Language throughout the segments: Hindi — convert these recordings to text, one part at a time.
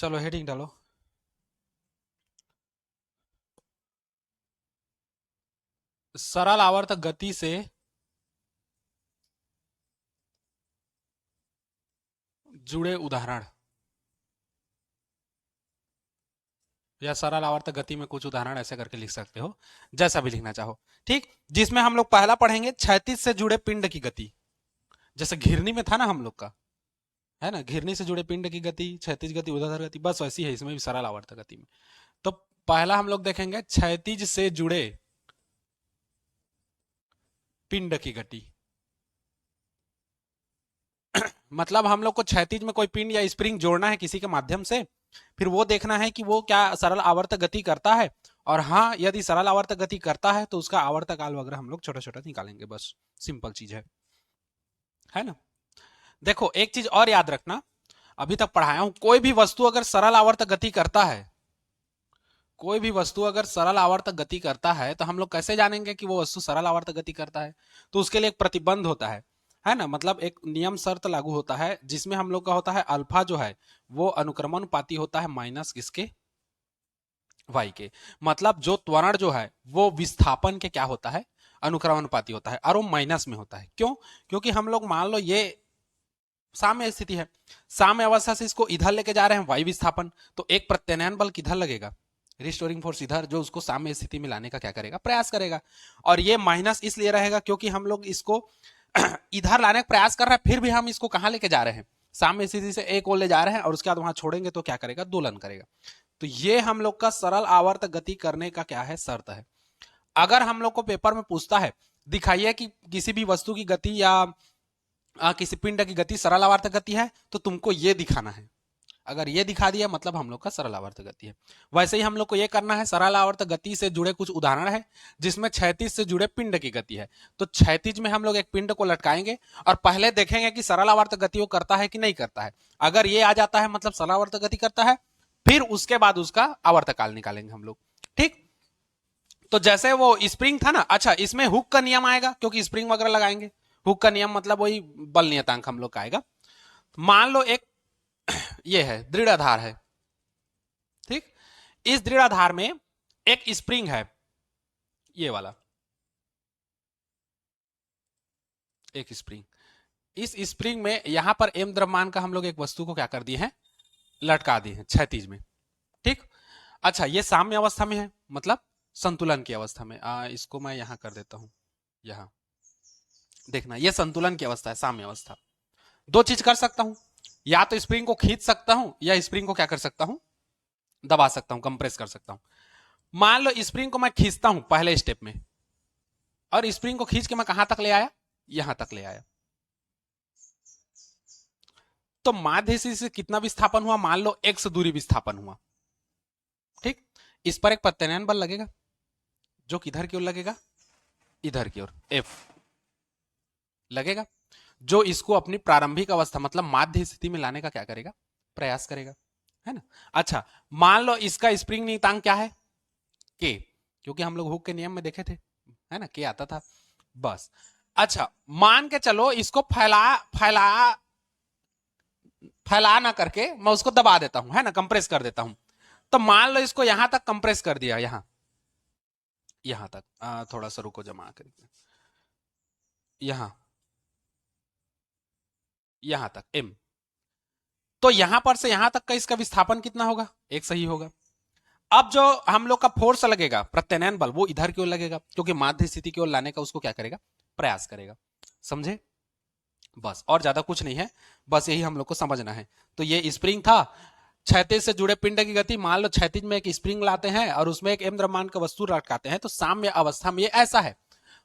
चलो हेडिंग डालो। सरल आवर्त गति से जुड़े उदाहरण, या सरल आवर्त गति में कुछ उदाहरण ऐसे करके लिख सकते हो, जैसा भी लिखना चाहो। ठीक, जिसमें हम लोग पहला पढ़ेंगे क्षैतिज से जुड़े पिंड की गति। जैसे घिरनी में था ना हम लोग का, है ना, घिरनी से जुड़े पिंड की गति, क्षैतिज गति, ऊर्ध्वाधर गति, बस वैसी है इसमें भी सरल आवर्त गति में। तो पहला हम लोग देखेंगे क्षैतिज से जुड़े पिंड की गति। मतलब हम लोग को क्षैतिज में कोई पिंड या स्प्रिंग जोड़ना है किसी के माध्यम से, फिर वो देखना है कि वो क्या सरल आवर्त गति करता है, और हाँ यदि सरल आवर्त गति करता है तो उसका आवर्त काल वगैरह हम लोग छोटा छोटा निकालेंगे, बस सिंपल चीज है ना। देखो एक चीज और याद रखना, अभी तक पढ़ाया हूं, कोई भी वस्तु अगर सरल आवर्त गति करता है, कोई भी वस्तु अगर सरल आवर्त गति करता है तो हम लोग कैसे जानेंगे कि वो वस्तु सरल आवर्त गति करता है? तो उसके लिए एक प्रतिबंध होता है ना, मतलब एक नियम शर्त लागू होता है, जिसमें हम लोग का होता है अल्फा जो है वो अनुक्रमणुपाती होता है माइनस किसके, वाई के। मतलब जो त्वरण जो है वो विस्थापन के क्या होता है, अनुक्रमणुपाती होता है, और वो माइनस में होता है। क्यों? क्योंकि हम लोग मान लो ये साम्य स्थिति है, साम्य अवस्था से इसको इधर लेके जा रहे हैं वाई विस्थापन, तो एक प्रत्यानयन बल किधर लगेगा, रिस्टोरिंग फोर्स इधर, जो उसको साम्य स्थिति में लाने का क्या करेगा, प्रयास करेगा। और ये माइनस इसलिए रहेगा क्योंकि हम लोग इसको इधर लाने का प्रयास कर रहे हैं, फिर भी हम इसको कहां लेके जा रहे हैं, साम्य स्थिति से एक ओर ले जा रहे हैं, और उसके बाद वहां छोड़ेंगे तो क्या करेगा, दोलन करेगा। तो ये हम लोग का सरल आवर्त गति करने का क्या है, शर्त है। अगर हम लोग को पेपर में पूछता है दिखाइए कि किसी भी वस्तु की गति या किसी पिंड की गति सरल आवर्त गति है, तो तुमको ये दिखाना है। अगर ये दिखा दिया मतलब हम लोग का सरल आवर्त गति है। वैसे ही हम लोग को ये करना है, सरल आवर्त गति से जुड़े कुछ उदाहरण है जिसमें क्षैतिज से जुड़े पिंड की गति है। तो क्षैतिज में हम लोग एक पिंड को लटकाएंगे और पहले देखेंगे कि सरल आवर्त गति वो करता है कि नहीं करता है। अगर ये आ जाता है मतलब सरल आवर्त गति करता है, फिर उसके बाद उसका आवर्तकाल निकालेंगे हम लोग। ठीक, तो जैसे वो स्प्रिंग था ना, अच्छा इसमें हुक का नियम आएगा क्योंकि स्प्रिंग वगैरह लगाएंगे। हुक का नियम मतलब वही बल नियतांक हम लोग का आएगा। मान लो एक ये है दृढ़ आधार है, ठीक, इस दृढ़ आधार में एक स्प्रिंग है, ये वाला एक स्प्रिंग। इस स्प्रिंग में यहां पर एम द्रव्यमान का हम लोग एक वस्तु को क्या कर दिए हैं, लटका दिए हैं क्षैतिज में। ठीक, अच्छा ये साम्य अवस्था में है, मतलब संतुलन की अवस्था में। इसको मैं यहां कर देता हूं, यहां देखना, ये संतुलन की अवस्था है, साम्य अवस्था। दो चीज कर सकता हूं, या तो स्प्रिंग को खींच सकता हूं या स्प्रिंग को क्या कर सकता हूं, दबा सकता हूं, कंप्रेस कर सकता हूं। मान लो स्प्रिंग को मैं खींचता हूं पहले स्टेप में, और स्प्रिंग को खींच के मैं कहां तक ले आया, यहां तक ले आया, तो माध्य से कितना विस्थापन हुआ, मान लो x दूरी विस्थापन हुआ। ठीक, इस पर एक प्रत्यानयन बल लगेगा जो किधर की ओर लगेगा, इधर की ओर, F लगेगा, जो इसको अपनी प्रारंभिक अवस्था मतलब माध्य स्थिति में लाने का क्या करेगा, प्रयास करेगा, है ना। अच्छा मान लो इसका स्प्रिंग नियतांक क्या है, के, क्योंकि हम लोग हुक के नियम में देखे थे, है ना, के आता था, बस। अच्छा मान के चलो इसको फैला फैला फैला ना करके मैं उसको दबा देता हूं, है ना, कंप्रेस कर देता हूं। तो मान लो इसको यहां तक कंप्रेस कर दिया, यहां तक, थोड़ा सा रुको जमा करके, यहां यहां तक एम, तो यहां पर से यहां तक का इसका विस्थापन कितना होगा, एक सही होगा। अब जो हम लोग का फोर्स लगेगा प्रत्यानयन बल, वो इधर की ओर लगेगा क्योंकि माध्य स्थिति की ओर लाने का उसको क्या करेगा, प्रयास करेगा। समझे, बस और ज्यादा कुछ नहीं है, बस यही हम लोग को समझना है। तो ये स्प्रिंग था, क्षैतिज से जुड़े पिंड की गति, मान लो क्षैतिज में एक स्प्रिंग लाते हैं और उसमें एक एम द्रव्यमान का वस्तु लटकाते हैं, तो साम्य अवस्था में ये ऐसा है।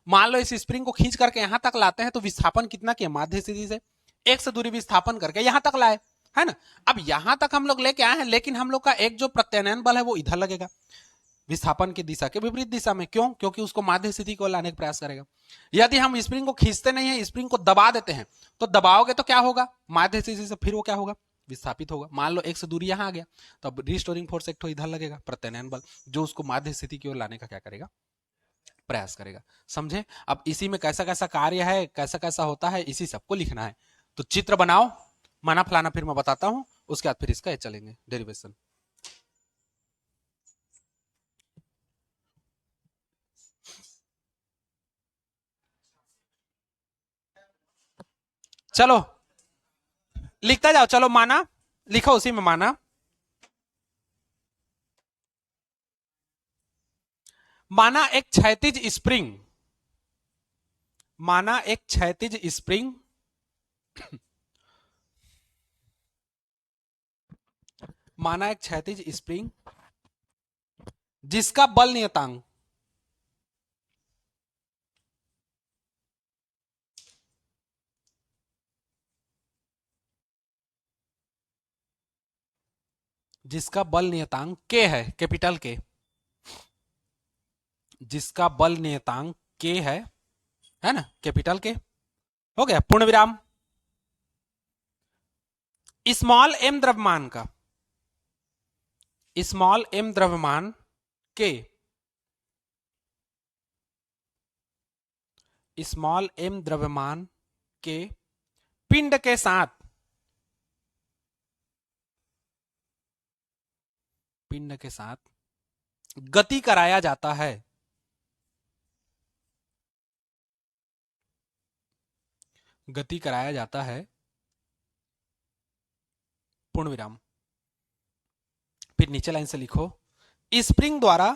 मान लो इस स्प्रिंग को खींच करके यहां तक लाते हैं, तो विस्थापन कितना किया, माध्य स्थिति से एक से दूरी विस्थापन करके यहां तक लाए, है ना। अब यहां तक हम लोग लेके आए हैं, लेकिन हम लोग का एक जो प्रत्यानयन बल है वो इधर लगेगा, विस्थापन की दिशा के विपरीत दिशा में। क्यों? क्योंकि उसको माध्य स्थिति को लाने का प्रयास करेगा। यदि हम स्प्रिंग को खींचते नहीं है, स्प्रिंग को दबा देते हैं, तो दबाओगे तो क्या होगा, माध्य स्थिति से फिर वो क्या होगा, विस्थापित होगा। मान लो एक से दूरी यहां आ गया, तो अब रिस्टोरिंग फोर्स एक तो इधर लगेगा, प्रत्यानयन बल, जो उसको माध्य स्थिति की ओर लाने का क्या करेगा, प्रयास करेगा। समझे, अब इसी में कैसा कैसा कार्य है, कैसा कैसा होता है, इसी सबको लिखना है। तो चित्र बनाओ, माना फलाना, फिर मैं बताता हूं, उसके बाद फिर इसका ये चलेंगे डेरिवेशन। चलो लिखता जाओ, चलो माना लिखो उसी में माना। माना एक क्षैतिज स्प्रिंग, माना एक क्षैतिज स्प्रिंग माना एक क्षैतिज स्प्रिंग जिसका बल नियतांक जिसका बल नियतांक के है, कैपिटल के, जिसका बल नियतांक के है ना, कैपिटल के। हो गया पूर्ण विराम। स्मॉल एम द्रव्यमान का, स्मॉल एम द्रव्यमान के, स्मॉल एम द्रव्यमान के पिंड के साथ, पिंड के साथ गति कराया जाता है, गति कराया जाता है, पूर्ण विराम। फिर नीचे लाइन से लिखो, स्प्रिंग द्वारा,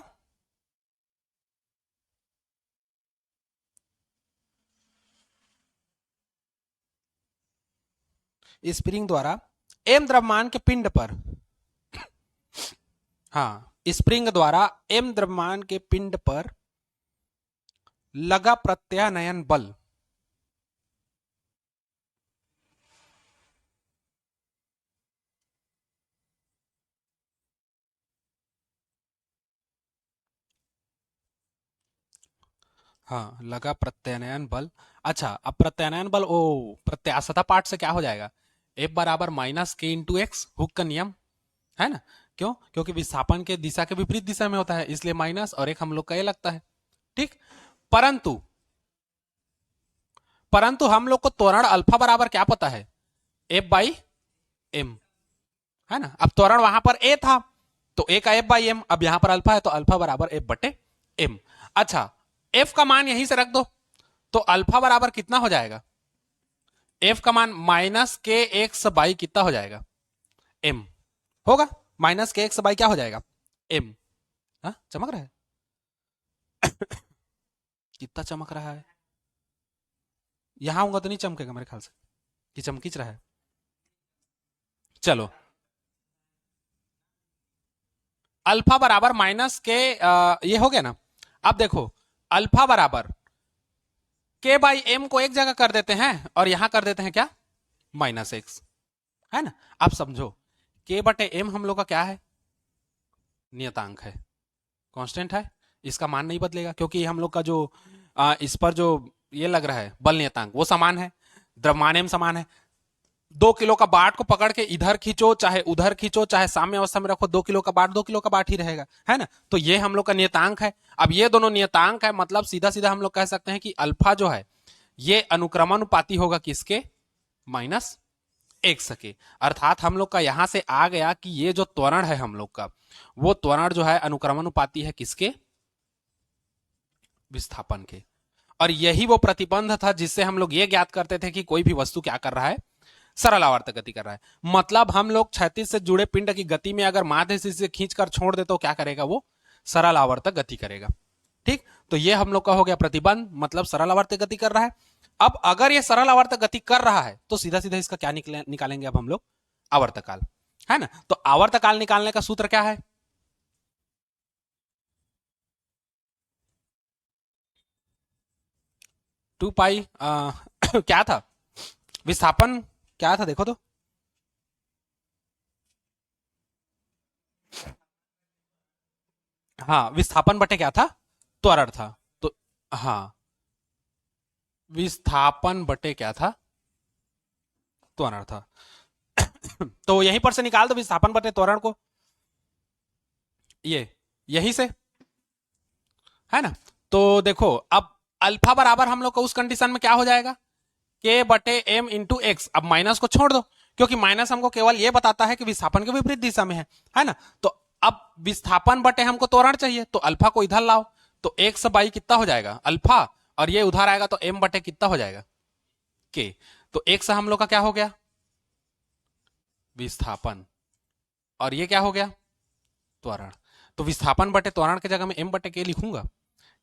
स्प्रिंग द्वारा एम द्रव्यमान के पिंड पर, हाँ स्प्रिंग द्वारा एम द्रव्यमान के पिंड पर लगा प्रत्यानयन बल, हाँ लगा प्रत्यानयन बल। अच्छा अब प्रत्यानयन बल, ओ प्रत्यास्थता पार्ट से क्या हो जाएगा, F बराबर माइनस के इंटू एक्स, हुक का नियम है ना। क्यों, क्योंकि विस्थापन के दिशा के विपरीत दिशा में होता है, इसलिए माइनस, और एक हम लोग का ये लगता है। ठीक, परंतु परंतु हम लोग को त्वरण अल्फा बराबर क्या पता है, F बाई एम, है ना। अब त्वरण वहां पर A था तो A का F बाई एम, अब यहां पर अल्फा है तो अल्फा बराबर F बटे एम। अच्छा F का मान यहीं से रख दो, तो अल्फा बराबर कितना हो जाएगा, F का मान माइनस के एक्स बाई कितना हो जाएगा, एम होगा, माइनस के एक्स बाई क्या हो जाएगा, एम। हाँ चमक रहा है कितना चमक रहा है, यहां होगा तो नहीं चमकेगा मेरे ख्याल से, कि चमकीच रहा है। चलो अल्फा बराबर माइनस के ये हो गया ना। अब देखो अल्फा बराबर के बाई एम को एक जगह कर देते हैं और यहां कर देते हैं क्या, माइनस एक्स, है ना। अब समझो के बटे एम हम लोग का क्या है, नियतांक है, कांस्टेंट है, इसका मान नहीं बदलेगा क्योंकि हम लोग का जो इस पर जो ये लग रहा है बल नियतांक वो समान है, द्रव्यमान एम समान है। 2 किलो का बाट को पकड़ के इधर खींचो चाहे उधर खींचो चाहे साम्य अवस्था में रखो, 2 किलो का बाट 2 किलो का बाट ही रहेगा, है ना। तो ये हम लोग का नियतांक है। अब ये दोनों नियतांक है, मतलब सीधा सीधा हम लोग कह सकते हैं कि अल्फा जो है ये अनुक्रमानुपाती होगा किसके, माइनस एक्स के। अर्थात हम लोग का यहां से आ गया कि ये जो त्वरण है हम लोग का, वो त्वरण जो है अनुक्रमानुपाती है किसके, विस्थापन के। और यही वो प्रतिबंध था जिससे हम लोग ये ज्ञात करते थे कि कोई भी वस्तु क्या कर रहा है, सरल आवर्त गति कर रहा है। मतलब हम लोग क्षैतिज से जुड़े पिंड की गति में अगर माध्य से खींचकर छोड़ दे तो क्या करेगा, वो सरल आवर्तक गति करेगा। ठीक, तो ये हम लोग का हो गया प्रतिबंध, मतलब सरल आवर्तक गति कर रहा है। अब अगर ये सरल आवर्तक गति कर रहा है तो सीधा सीधा इसका क्या निकालेंगे अब हम लोग, आवर्तकाल, है ना। तो आवर्तकाल निकालने का सूत्र क्या है, 2 पाई क्या था विस्थापन, क्या था देखो तो, हाँ विस्थापन बटे क्या था, त्वरण था। तो हाँ विस्थापन बटे क्या था, त्वरण था तो यहीं पर से निकाल दो विस्थापन बटे त्वरण को, ये यही से, है ना। तो देखो अब अल्फा बराबर हम लोग को उस कंडीशन में क्या हो जाएगा, के बटे एम इंटू एक्स। अब माइनस को छोड़ दो क्योंकि माइनस हमको केवल ये बताता है कि विस्थापन के विपरीत दिशा में है ना। तो अब विस्थापन बटे हमको त्वरण चाहिए, तो अल्फा को इधर लाओ, तो एक्स बाई कितना हो जाएगा अल्फा, और ये उधर आएगा तो एम बटे कितना हो जाएगा के। तो एक्स हम लोग का क्या हो गया विस्थापन, और ये क्या हो गया त्वरण। तो विस्थापन बटे त्वरण की जगह में एम बटे के लिखूंगा,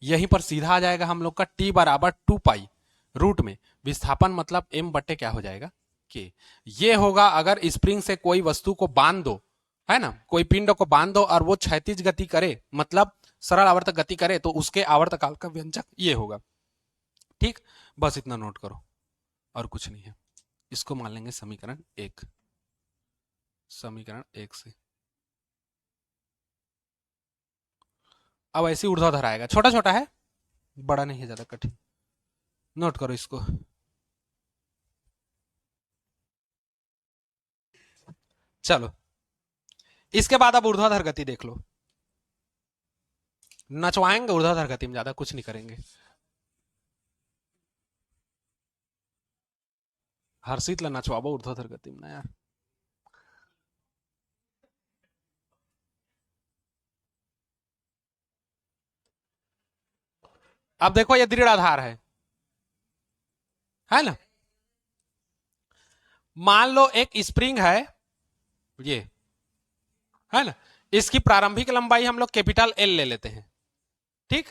यहीं पर सीधा आ जाएगा हम लोग का टी बराबर 2 पाई रूट में विस्थापन मतलब एम बटे क्या हो जाएगा के। ये होगा अगर स्प्रिंग से कोई वस्तु को बांध दो, है ना, कोई पिंड को बांध दो और वो क्षैतिज गति करे, मतलब सरल आवर्तक गति करे, तो उसके आवर्तकाल का व्यंजक ये होगा। ठीक, बस इतना नोट करो और कुछ नहीं है। इसको मान लेंगे समीकरण 1, समीकरण 1 से। अब ऐसी ऊर्ध्वाधर आएगा, छोटा छोटा है, बड़ा नहीं है ज्यादा कठिन, नोट करो इसको। चलो इसके बाद अब ऊर्ध्वाधर गति देख लो, नचवाएंगे ऊर्ध्वाधर गति में, ज्यादा कुछ नहीं करेंगे। हर्षित ला नचवाबो ऊर्ध्वाधर गति में ना यार। अब देखो ये दृढ़ आधार है ना। मान लो एक स्प्रिंग है ये, है ना, इसकी प्रारंभिक लंबाई हम लोग कैपिटल एल ले लेते हैं। ठीक,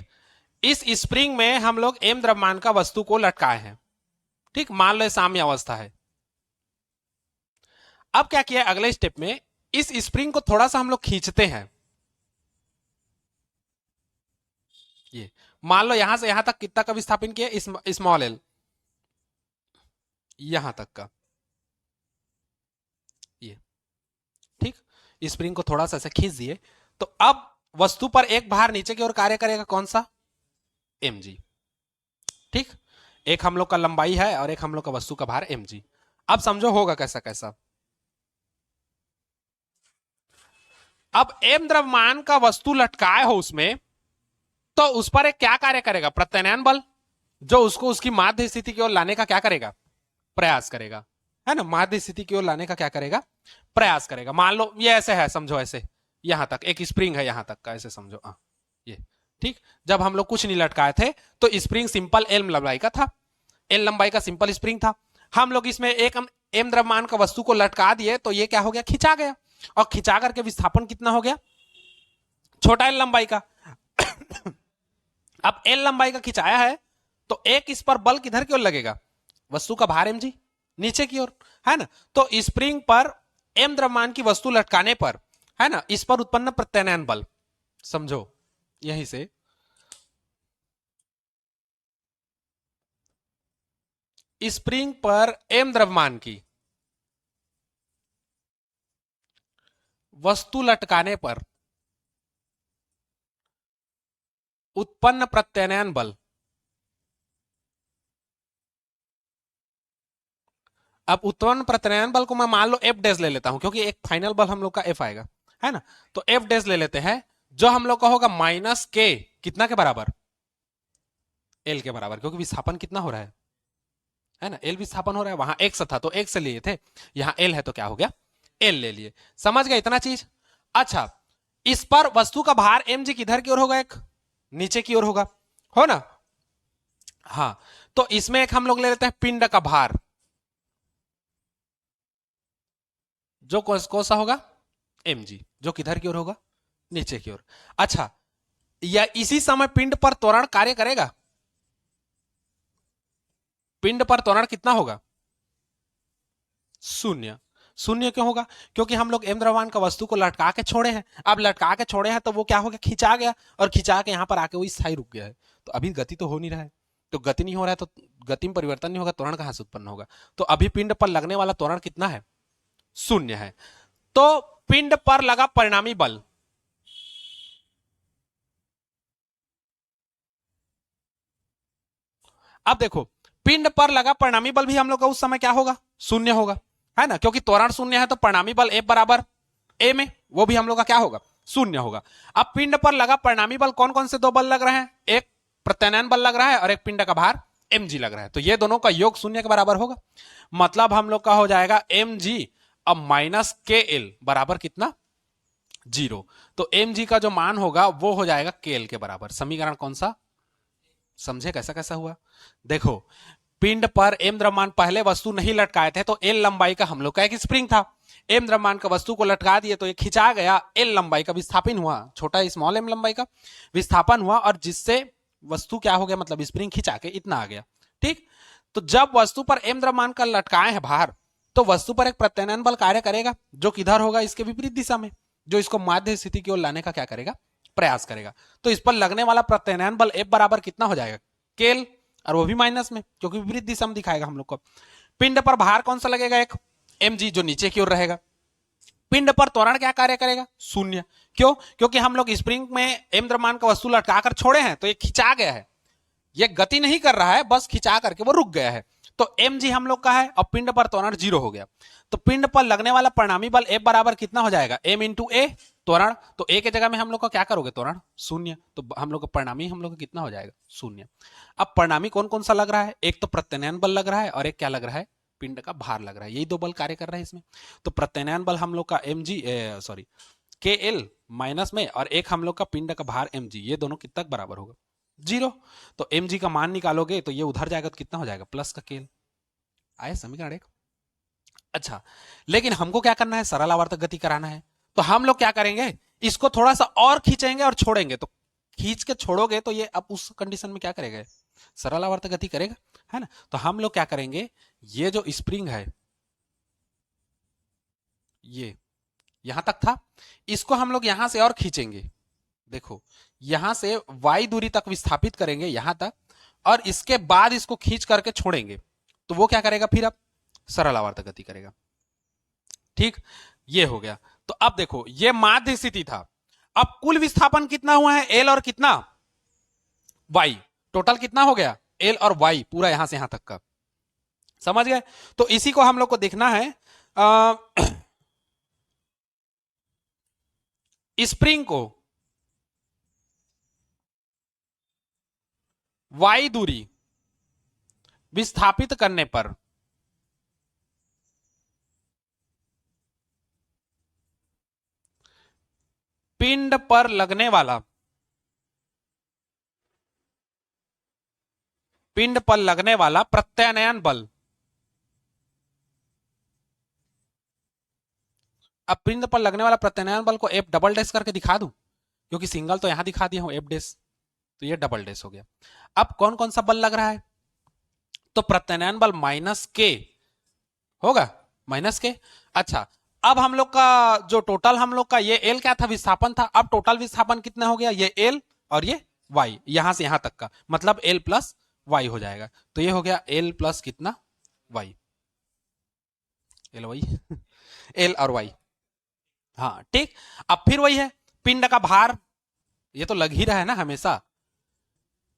इस स्प्रिंग में हम लोग एम द्रव्यमान का वस्तु को लटकाए हैं। ठीक, मान लो साम्य अवस्था है। अब क्या किया अगले स्टेप में, इस स्प्रिंग को थोड़ा सा हम लोग खींचते हैं। ये मान लो यहां से यहां तक कितना का विस्थापन किया स्मॉल एल, यहां तक का ये। ठीक, स्प्रिंग को थोड़ा सा ऐसे खींच दिए, तो अब वस्तु पर एक भार नीचे की ओर कार्य करेगा, कौन सा mg। ठीक, एक हम लोग का लंबाई है और एक हम लोग का वस्तु का भार mg। अब समझो होगा कैसा कैसा। अब m द्रव्यमान का वस्तु लटकाए हो उसमें, तो उस पर एक क्या कार्य करेगा प्रत्यानयन बल, जो उसको उसकी माध्य स्थिति की ओर लाने का क्या करेगा प्रयास करेगा, है ना, माध्य स्थिति की ओर लाने का क्या करेगा प्रयास करेगा। मान लो ये ऐसे है, समझो ऐसे, यहां तक एक स्प्रिंग है, यहां तक का ऐसे समझो ये। ठीक, जब हम लोग कुछ नहीं लटकाए थे तो स्प्रिंग सिंपल एल लंबाई का था, एल लंबाई का सिंपल स्प्रिंग था। हम लोग इसमें एक एम द्रव्यमान का वस्तु को लटका दिए, तो ये क्या हो गया खिंचा गया, और खिंचा करके विस्थापन कितना हो गया छोटा एल लंबाई का। अब एल लंबाई का खिंचाया है, तो एक इस पर बल किधर की ओर लगेगा वस्तु का भार mg नीचे की ओर, है ना। तो स्प्रिंग पर एम द्रव्यमान की वस्तु लटकाने पर, है ना, इस पर उत्पन्न प्रत्यानयन बल समझो, यहीं से स्प्रिंग पर एम द्रव्यमान की वस्तु लटकाने पर उत्पन्न प्रत्यानयन बल, अब उत्पन्न प्रत्यानयन बल को मैं मान लो एफ डैश ले लेता हूं, क्योंकि एक फाइनल बल हम लोग का एफ आएगा, है ना। तो एफ डैश ले लेते हैं, जो हम लोग का होगा माइनस के कितना के बराबर एल के बराबर, क्योंकि विस्थापन कितना हो रहा है ना, एल विस्थापन हो रहा है, वहां एक्स था तो एक्स लिए थे, यहां एल है तो क्या हो गया एल ले लिए। समझ गए इतना चीज। अच्छा, इस पर वस्तु का भार mg किधर की ओर होगा, एक नीचे की ओर होगा, हो ना। हाँ, तो इसमें एक हम लोग ले लेते हैं पिंड का भार, जो कौन सा होगा mg, जो किधर की ओर होगा नीचे की ओर। अच्छा, या इसी समय पिंड पर त्वरण कार्य करेगा, पिंड पर त्वरण कितना होगा शून्य। शून्य क्यों होगा, क्योंकि हम लोग एम द्रव्यमान का वस्तु को लटका के छोड़े हैं। अब लटका के छोड़े हैं तो वो क्या हो गया खिंचा गया, और खिंचा के यहां पर आके वो स्थायी रुक गया है। तो अभी गति तो हो नहीं रहा है, तो गति नहीं हो रहा है, तो गति में परिवर्तन नहीं होगा, त्वरण कहां से उत्पन्न होगा। तो अभी पिंड पर लगने वाला त्वरण कितना है शून्य है। तो पिंड पर लगा परिणामी बल, अब देखो पिंड पर लगा परिणामी बल भी हम लोग का उस समय क्या होगा शून्य होगा, है ना, क्योंकि त्वरण शून्य है, तो परिणामी बल F बराबर ए में, वो भी हम लोग का क्या होगा शून्य होगा। अब पिंड पर लगा परिणामी बल कौन कौन से दो बल लग रहे हैं, एक प्रत्यानयन बल लग रहा है और एक पिंड का भार mg लग रहा है, तो ये दोनों का योग शून्य के बराबर होगा। मतलब हम लोग का हो जाएगा mg अब माइनस के एल बराबर कितना, 0। तो mg का जो मान होगा वो हो जाएगा के एल के बराबर। समीकरण कौन सा, समझे कैसा कैसा हुआ। देखो पिंड पर एम द्रव्यमान पहले वस्तु नहीं लटकाए थे तो एल लंबाई का हम लोग का एक स्प्रिंग था। एम द्रव्यमान का वस्तु को लटका दिए तो ये खिंचा गया, एल लंबाई का विस्थापन हुआ, छोटा स्मॉल एम लंबाई का विस्थापन हुआ, और जिससे वस्तु क्या हो गया, मतलब स्प्रिंग खिंचा के इतना आ गया। ठीक, तो जब वस्तु पर एम द्रव्यमान का लटकाए है बाहर, तो वस्तु पर एक प्रत्यानयन बल कार्य करेगा जो किधर होगा, इसके विपरीत दिशा में, जो इसको माध्य स्थिति की ओर लाने का क्या करेगा, प्रयास करेगा। तो इस पर लगने वाला प्रत्यानयन बल एफ बराबर कितना हो जाएगा, केल, और वो भी माइनस में क्योंकि विपरीत दिशा में दिखाएगा हम लोग को। पिंड पर भार कौन सा लगेगा, एक mg जो नीचे की ओर रहेगा। पिंड पर त्वरण क्या कार्य करेगा, शून्य। क्यों, क्योंकि हम लोग स्प्रिंग में एम द्रव्यमान का वस्तु लटकाकर छोड़े हैं तो ये खिंचा गया है, ये गति नहीं कर रहा है, बस खिंचा करके वो रुक गया है। तो mg हम लोग का है और पिंड पर त्वरण 0 हो गया। तो पिंड पर लगने वाला परिणामी बल F बराबर कितना हो जाएगा, m इंटू ए त्वरण। तो ए के जगह में हम लोग का क्या करोगे, त्वरण शून्य, तो हम लोग का परिणामी हम लोग का कितना हो जाएगा, शून्य। अब परिणामी कौन कौन सा लग रहा है, एक तो प्रत्यानयन बल लग रहा है और एक क्या लग रहा है, पिंड का भार लग रहा है, यही दो बल कार्य कर रहे हैं इसमें। तो प्रत्यानयन बल हम लोग का mg सॉरी के एल माइनस में, और एक हम लोग का पिंड का भार mg, ये दोनों कितना बराबर होगा, 0। तो mg का मान निकालोगे तो ये उधर जाएगा तो कितना हो जाएगा, प्लस का केल। आए समीकरण एक। अच्छा, लेकिन हमको क्या करना है, सरल आवर्तक गति कराना है, तो हम लोग क्या करेंगे, इसको थोड़ा सा और खींचेंगे और छोड़ेंगे। तो खींच के छोड़ोगे तो ये अब उस कंडीशन में क्या करेगा, सरल आवर्तक गति करेगा, है ना। तो हम लोग क्या करेंगे, ये जो स्प्रिंग है ये यहां तक था, इसको हम लोग यहां से और खींचेंगे। देखो यहां से y दूरी तक विस्थापित करेंगे यहां तक, और इसके बाद इसको खींच करके छोड़ेंगे, तो वो क्या करेगा, फिर अब सरल आवर्तक गति करेगा। ठीक, ये हो गया। तो अब देखो ये माध्य स्थिति था, अब कुल विस्थापन कितना हुआ है, एल और कितना, वाई, टोटल कितना हो गया, एल और वाई, पूरा यहां से यहां तक का, समझ गए। तो इसी को हम लोग को देखना है, स्प्रिंग को वाई दूरी विस्थापित करने पर पिंड पर लगने वाला, पिंड पर लगने वाला प्रत्यानयन बल, अब पिंड पर लगने वाला प्रत्यानयन बल को एफ डबल डैश करके दिखा दूं, क्योंकि सिंगल तो यहां दिखा दिया हूं एफ डैश, तो ये डबल डैश हो गया। अब कौन कौन सा बल लग रहा है, तो प्रत्यानयन बल माइनस के होगा, माइनस के। अच्छा, अब हम लोग का जो टोटल हम लोग का ये एल क्या था, विस्थापन था, अब टोटल विस्थापन कितना हो गया, ये एल और ये वाई, यहां से यहां तक का, मतलब एल प्लस वाई हो जाएगा। तो ये हो गया एल प्लस कितना, वाई, एल वाई एल और वाई, हाँ ठीक। अब फिर वही है, पिंड का भार, ये तो लग ही रहा है ना हमेशा,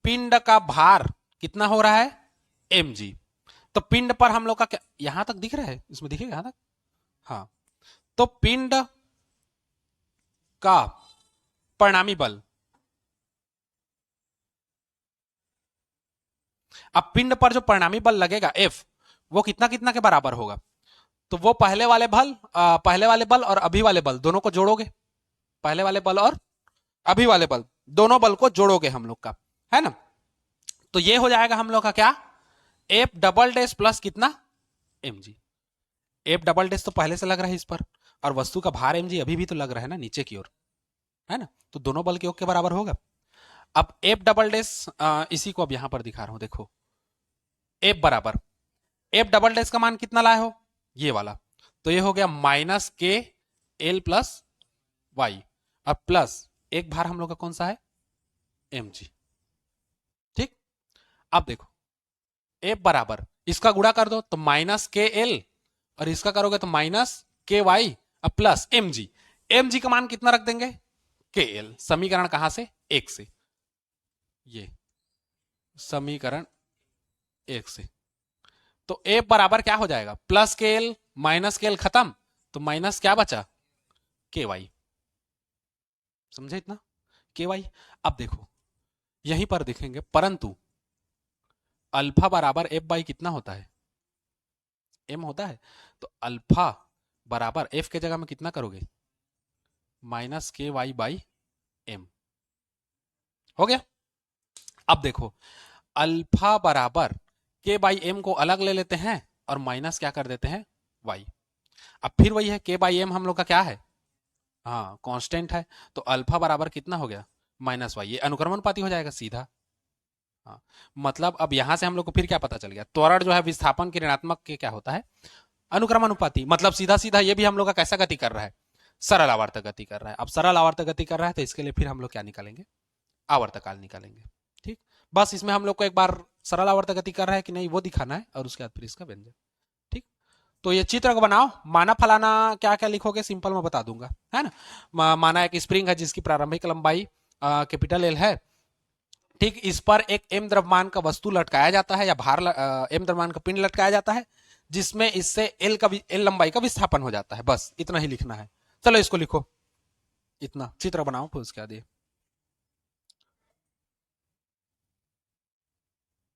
पिंड का भार कितना हो रहा है, mg। तो पिंड पर हम लोग का क्या, यहां तक दिख रहा है, इसमें दिखेगा यहां तक, हाँ। तो पिंड का परिणामी बल, अब पिंड पर जो परिणामी बल लगेगा F, वो कितना कितना के बराबर होगा, तो वो पहले वाले बल और अभी वाले बल दोनों को जोड़ोगे, पहले वाले बल और अभी वाले बल दोनों बल को जोड़ोगे हम लोग का, है ना। तो ये हो जाएगा हम लोग का क्या, एफ डबल डैश प्लस कितना, mg। एफ डबल डैश तो पहले से लग रहा है इस पर, और वस्तु का भार mg अभी भी तो लग रहा है ना नीचे की ओर, है ना, तो दोनों बल के योग के बराबर होगा। अब एफ डबल डैश, इसी को अब यहां पर दिखा रहा हूं, देखो एफ बराबर, एफ डबल डैश का मान कितना लाए हो, ये वाला, तो ये हो गया माइनस के एल प्लस वाई, और प्लस एक भार हम लोग का कौन सा है, mg। ठीक, अब देखो एफ बराबर, इसका गुणा कर दो तो माइनस के एल, और इसका करोगे तो माइनस के वाई, अब प्लस mg। mg का मान कितना रख देंगे, के एल, समीकरण कहां से, एक से, ये समीकरण एक से। तो एफ बराबर क्या हो जाएगा, प्लस के एल माइनस के एल खत्म, तो माइनस क्या बचा, के वाई, समझे इतना, के वाई। अब देखो यहीं पर देखेंगे, परंतु अल्फा बराबर एफ बाई कितना होता है, एम होता है। तो अल्फा बराबर एफ के जगह में कितना करोगे, माइनस के वाई बाई एम। हो गया। अब देखो, अल्फा बराबर के बाई एम को अलग ले लेते हैं और माइनस क्या कर देते हैं, वाई। अब फिर वही है, के बाई एम हम लोग का क्या है, हाँ कांस्टेंट है। तो अल्फा बराबर कितना हो गया, माइनस वाई। ये अनुक्रमानुपाती हो जाएगा सीधा। हाँ, मतलब अब यहां से हम लोग को फिर क्या पता चल गया, त्वरण जो है विस्थापन के ऋणात्मक के क्या होता है, अनुक्रमानुपाती। मतलब सीधा सीधा ये भी हम लोग का कैसा गति कर रहा है, सरल आवर्त गति कर रहा है। अब सरल आवर्त गति कर रहा है तो इसके लिए फिर हम लोग क्या निकालेंगे, आवर्तकाल निकालेंगे। ठीक, बस इसमें हम लोग को एक बार सरल आवर्त गति कर रहा है कि नहीं वो दिखाना है, और उसके बाद फिर इसका व्यंजन। ठीक, तो ये चित्र को बनाओ। माना फलाना क्या क्या लिखोगे, सिंपल मैं बता दूंगा, है ना। माना एक स्प्रिंग है जिसकी प्रारंभिक लंबाई कैपिटल एल है। ठीक, इस पर एक एम द्रव्यमान का वस्तु लटकाया जाता है, या भार एम द्रव्यमान का पिंड लटकाया जाता है, जिसमें इससे एल लंबाई का विस्थापन हो जाता है। बस इतना ही लिखना है। चलो इसको लिखो, इतना चित्र बनाओ फिर उसके बाद ये